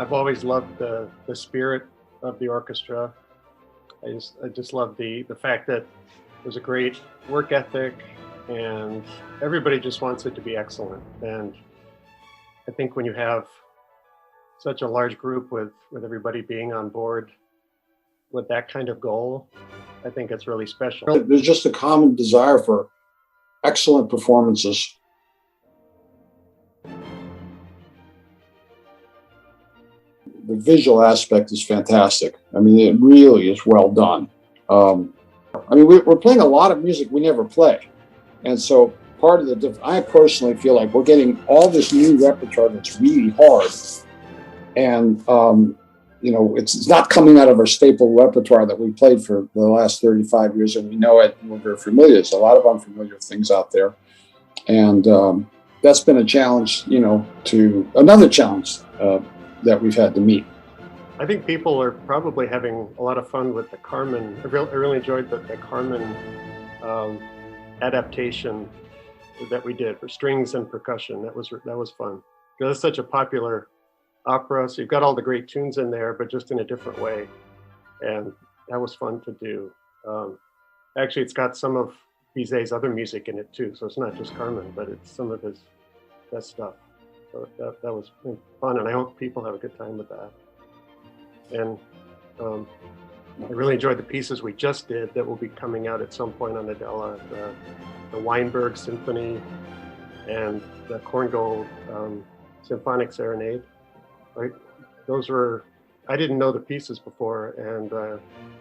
I've always loved the spirit of the orchestra. I just love the fact that there's a great work ethic and everybody just wants it to be excellent. And I think when you have such a large group with everybody being on board with that kind of goal, I think it's really special. There's just a common desire for excellent performances. The visual aspect is fantastic. I mean, it really is well done. I mean, we're playing a lot of music we never play. And so part of I personally feel like we're getting all this new repertoire that's really hard. And, you know, it's not coming out of our staple repertoire that we played for the last 35 years, and we know it, and we're very familiar. There's a lot of unfamiliar things out there. And that's been a challenge, you know, another challenge that we've had to meet. I think people are probably having a lot of fun with the Carmen. I really enjoyed the Carmen adaptation that we did for strings and percussion. That was fun. It's such a popular opera, so you've got all the great tunes in there, but just in a different way, and that was fun to do. Actually, it's got some of Bizet's other music in it too, so it's not just Carmen, but it's some of his best stuff. So that was fun, and I hope people have a good time with that. And I really enjoyed the pieces we just did that will be coming out at some point on Adela, the Weinberg Symphony and the Korngold Symphonic Serenade. Right, those were, I didn't know the pieces before, and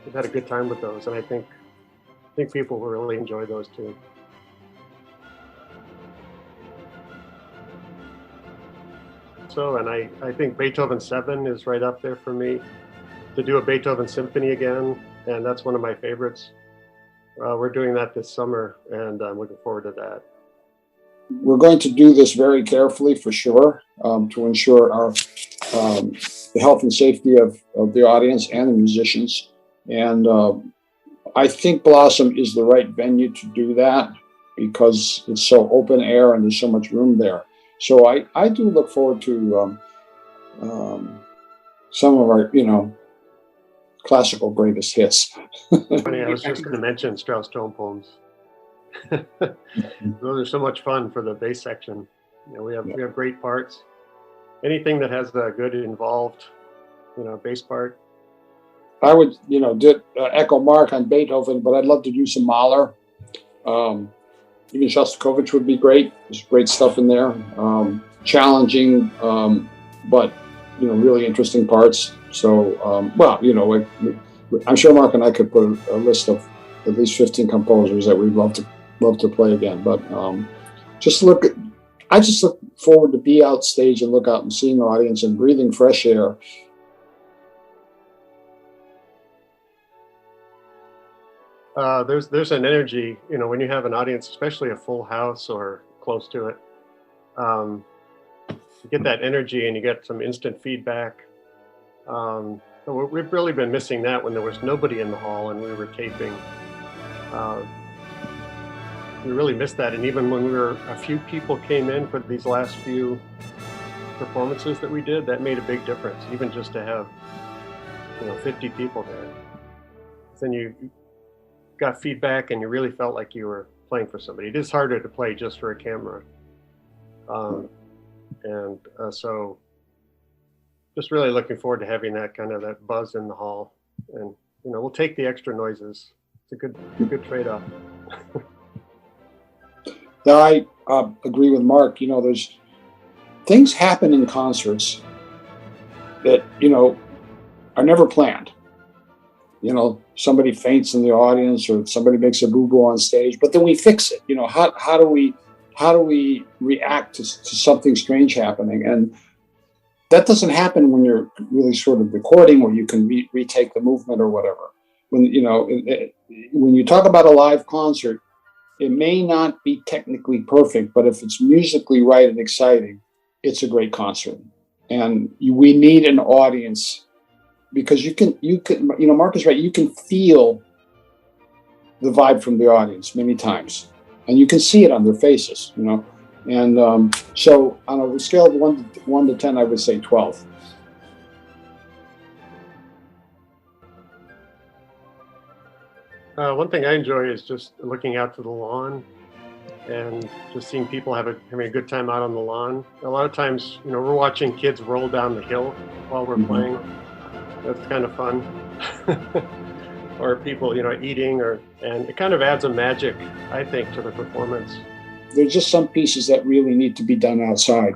we've had a good time with those, and I think people will really enjoy those too. So, and I think Beethoven 7 is right up there for me. To do a Beethoven symphony again, and that's one of my favorites. We're doing that this summer, and I'm looking forward to that. We're going to do this very carefully, for sure, to ensure the health and safety of the audience and the musicians. And I think Blossom is the right venue to do that because it's so open air and there's so much room there. So I do look forward to some of our, you know, classical greatest hits. Funny, I was just going to mention Strauss tone poems. Those are so much fun for the bass section. You know, we have great parts. Anything that has a good involved, you know, bass part. I would, you know, echo Mark on Beethoven, but I'd love to do some Mahler. Even Shostakovich would be great. There's great stuff in there. Challenging, but you know, really interesting parts. So, well, you know, I'm sure Mark and I could put a list of at least 15 composers that we'd love to play again. But I just look forward to be out stage and look out and seeing the audience and breathing fresh air. There's an energy, you know, when you have an audience, especially a full house or close to it. You get that energy and you get some instant feedback. So we've really been missing that when there was nobody in the hall and we were taping. We really missed that. And even when a few people came in for these last few performances that we did, that made a big difference, even just to have, you know, 50 people there. Then you got feedback and you really felt like you were playing for somebody. It is harder to play just for a camera. So just really looking forward to having that kind of that buzz in the hall, and you know, we'll take the extra noises. It's a good trade-off. Now, I agree with Mark. You know, there's things happen in concerts that, you know, are never planned. You know, somebody faints in the audience or somebody makes a boo-boo on stage, but then we fix it. You know, how do we react to something strange happening? And that doesn't happen when you're really sort of recording, where you can retake the movement or whatever. When, you know, when you talk about a live concert, it may not be technically perfect, but if it's musically right and exciting, it's a great concert. And we need an audience, because you can, you know, Mark is right. You can feel the vibe from the audience many times, and you can see it on their faces, you know. And so on a scale of 1 to 10, I would say 12. One thing I enjoy is just looking out to the lawn and just seeing people having a good time out on the lawn. A lot of times, we're watching kids roll down the hill while we're playing. That's kind of fun. Or people, eating, and it kind of adds a magic, I think, to the performance. There's just some pieces that really need to be done outside.